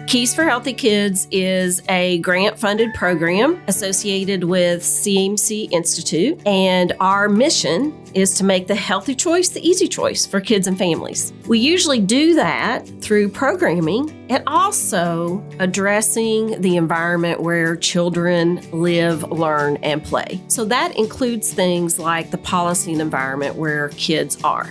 Keys for Healthy Kids is a grant-funded program associated with CMC Institute, and our mission is to make the healthy choice the easy choice for kids and families. We usually do that through programming and also addressing the environment where children live, learn, and play. So that includes things like the policy and environment where kids are.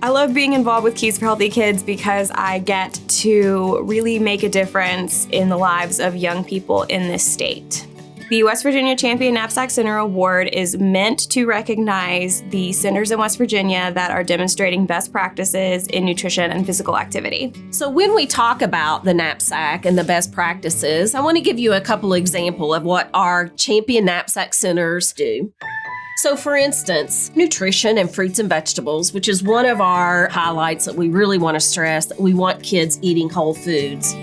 I love being involved with Keys for Healthy Kids because I get to really make a difference in the lives of young people in this state. The West Virginia Champion Knapsack Center Award is meant to recognize the centers in West Virginia that are demonstrating best practices in nutrition and physical activity. So when we talk about the knapsack and the best practices, I want to give you a couple examples of what our Champion Knapsack Centers do. So for instance, nutrition and fruits and vegetables, which is one of our highlights that we really want to stress, that we want kids eating whole foods.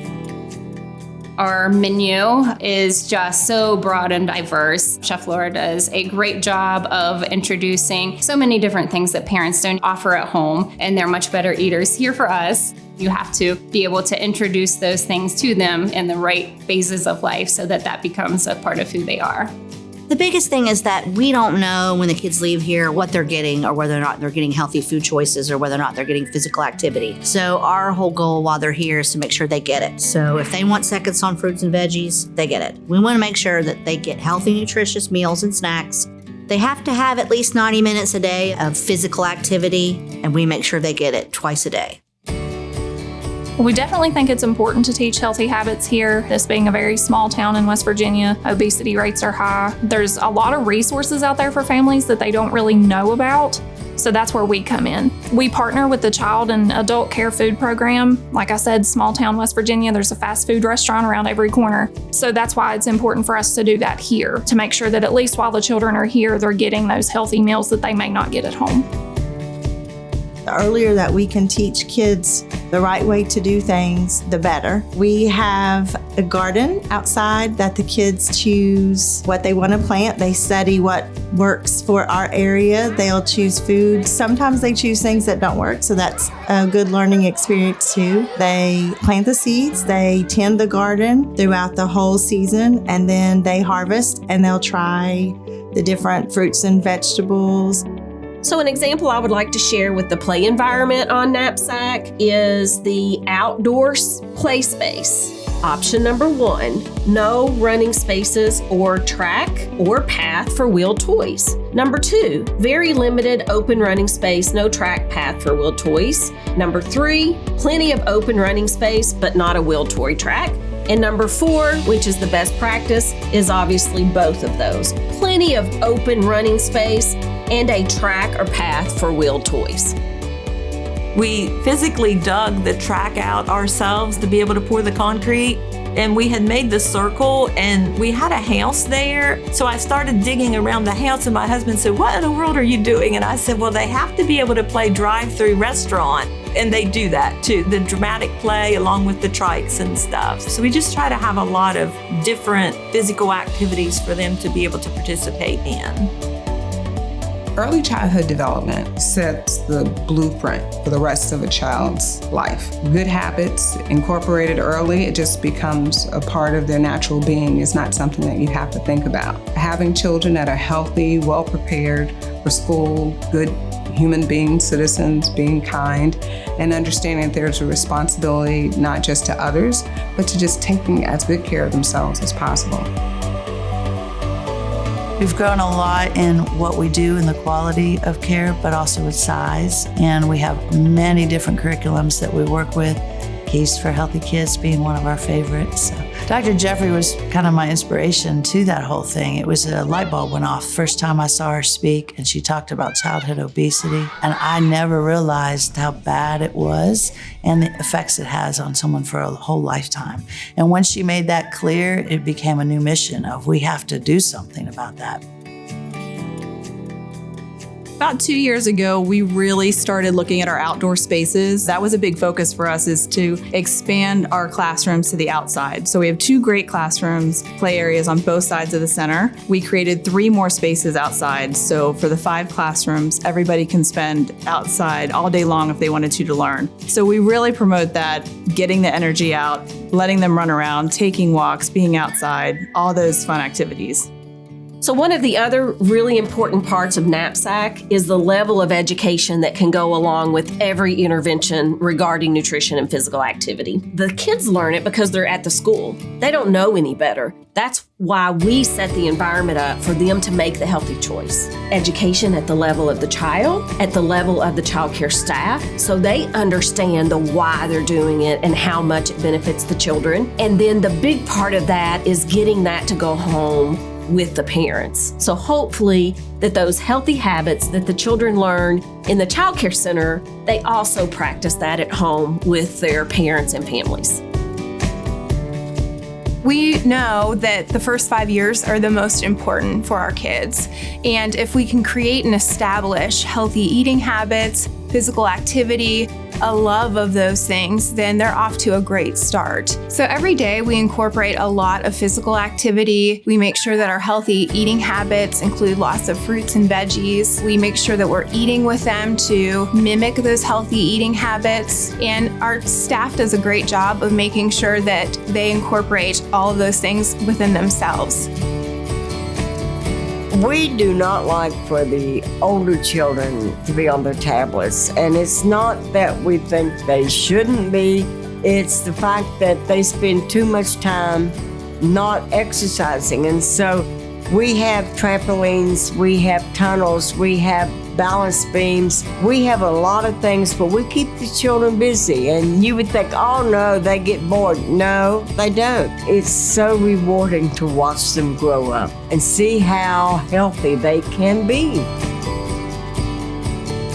Our menu is just so broad and diverse. Chef Laura does a great job of introducing so many different things that parents don't offer at home, and they're much better eaters here for us. You have to be able to introduce those things to them in the right phases of life so that that becomes a part of who they are. The biggest thing is that we don't know when the kids leave here what they're getting or whether or not they're getting healthy food choices or whether or not they're getting physical activity. So our whole goal while they're here is to make sure they get it. So if they want seconds on fruits and veggies, they get it. We want to make sure that they get healthy, nutritious meals and snacks. They have to have at least 90 minutes a day of physical activity, and we make sure they get it twice a day. We definitely think it's important to teach healthy habits here. This being a very small town in West Virginia, obesity rates are high. There's a lot of resources out there for families that they don't really know about. So that's where we come in. We partner with the Child and Adult Care Food Program. Like I said, small town West Virginia, there's a fast food restaurant around every corner. So that's why it's important for us to do that here, to make sure that at least while the children are here, they're getting those healthy meals that they may not get at home. The earlier that we can teach kids the right way to do things, the better. We have a garden outside that the kids choose what they want to plant. They study what works for our area. They'll choose food. Sometimes they choose things that don't work, so that's a good learning experience too. They plant the seeds, they tend the garden throughout the whole season, and then they harvest and they'll try the different fruits and vegetables. So an example I would like to share with the play environment on Knapsack is the outdoor play space. Option number 1, no running spaces or track or path for wheeled toys. Number 2, very limited open running space, no track path for wheeled toys. Number 3, plenty of open running space, but not a wheeled toy track. And number 4, which is the best practice, is obviously both of those. Plenty of open running space and a track or path for wheeled toys. We physically dug the track out ourselves to be able to pour the concrete, and we had made the circle, and we had a house there. So I started digging around the house, and my husband said, "What in the world are you doing?" And I said, "Well, they have to be able to play drive-through restaurant." And they do that too, the dramatic play along with the trikes and stuff. So we just try to have a lot of different physical activities for them to be able to participate in. Early childhood development sets the blueprint for the rest of a child's life. Good habits incorporated early, it just becomes a part of their natural being. It's not something that you have to think about. Having children that are healthy, well prepared for school, good human beings, citizens, being kind, and understanding that there's a responsibility not just to others, but to just taking as good care of themselves as possible. We've grown a lot in what we do in the quality of care, but also with size. And we have many different curriculums that we work with, Keys for Healthy Kids being one of our favorites. So Dr. Jeffrey was kind of my inspiration to that whole thing. It was a light bulb went off first time I saw her speak, and she talked about childhood obesity. And I never realized how bad it was and the effects it has on someone for a whole lifetime. And when she made that clear, it became a new mission of we have to do something about that. About 2 years ago, we really started looking at our outdoor spaces. That was a big focus for us, is to expand our classrooms to the outside. So we have 2 great classrooms, play areas on both sides of the center. We created 3 more spaces outside. So for the 5 classrooms, everybody can spend outside all day long if they wanted to learn. So we really promote that, getting the energy out, letting them run around, taking walks, being outside, all those fun activities. So one of the other really important parts of NAPSAC is the level of education that can go along with every intervention regarding nutrition and physical activity. The kids learn it because they're at the school. They don't know any better. That's why we set the environment up for them to make the healthy choice. Education at the level of the child, at the level of the child care staff, so they understand the why they're doing it and how much it benefits the children. And then the big part of that is getting that to go home with the parents. So hopefully that those healthy habits that the children learn in the child care center, they also practice that at home with their parents and families. We know that the first 5 years are the most important for our kids. And if we can create and establish healthy eating habits, physical activity, a love of those things, then they're off to a great start. So every day we incorporate a lot of physical activity. We make sure that our healthy eating habits include lots of fruits and veggies. We make sure that we're eating with them to mimic those healthy eating habits. And our staff does a great job of making sure that they incorporate all of those things within themselves. We do not like for the older children to be on their tablets, and it's not that we think they shouldn't be, it's the fact that they spend too much time not exercising. And so we have trampolines, we have tunnels, we have balance beams, we have a lot of things, but we keep the children busy. And you would think, oh no, they get bored. No, they don't. It's so rewarding to watch them grow up and see how healthy they can be.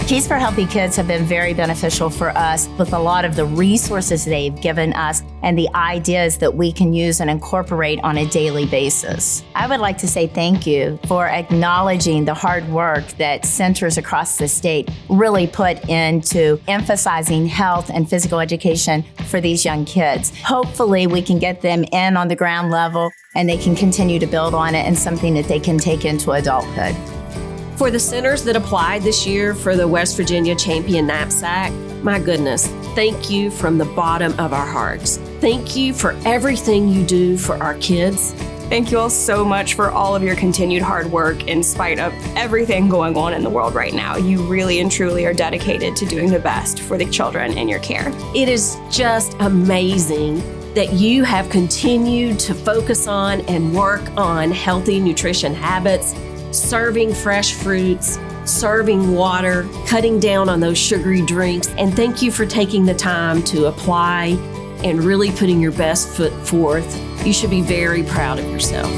Keys for Healthy Kids have been very beneficial for us with a lot of the resources they've given us and the ideas that we can use and incorporate on a daily basis. I would like to say thank you for acknowledging the hard work that centers across the state really put into emphasizing health and physical education for these young kids. Hopefully we can get them in on the ground level and they can continue to build on it and something that they can take into adulthood. For the centers that applied this year for the West Virginia Champion NAPSAC, my goodness, thank you from the bottom of our hearts. Thank you for everything you do for our kids. Thank you all so much for all of your continued hard work in spite of everything going on in the world right now. You really and truly are dedicated to doing the best for the children in your care. It is just amazing that you have continued to focus on and work on healthy nutrition habits, serving fresh fruits, serving water, cutting down on those sugary drinks. And thank you for taking the time to apply and really putting your best foot forth. You should be very proud of yourself.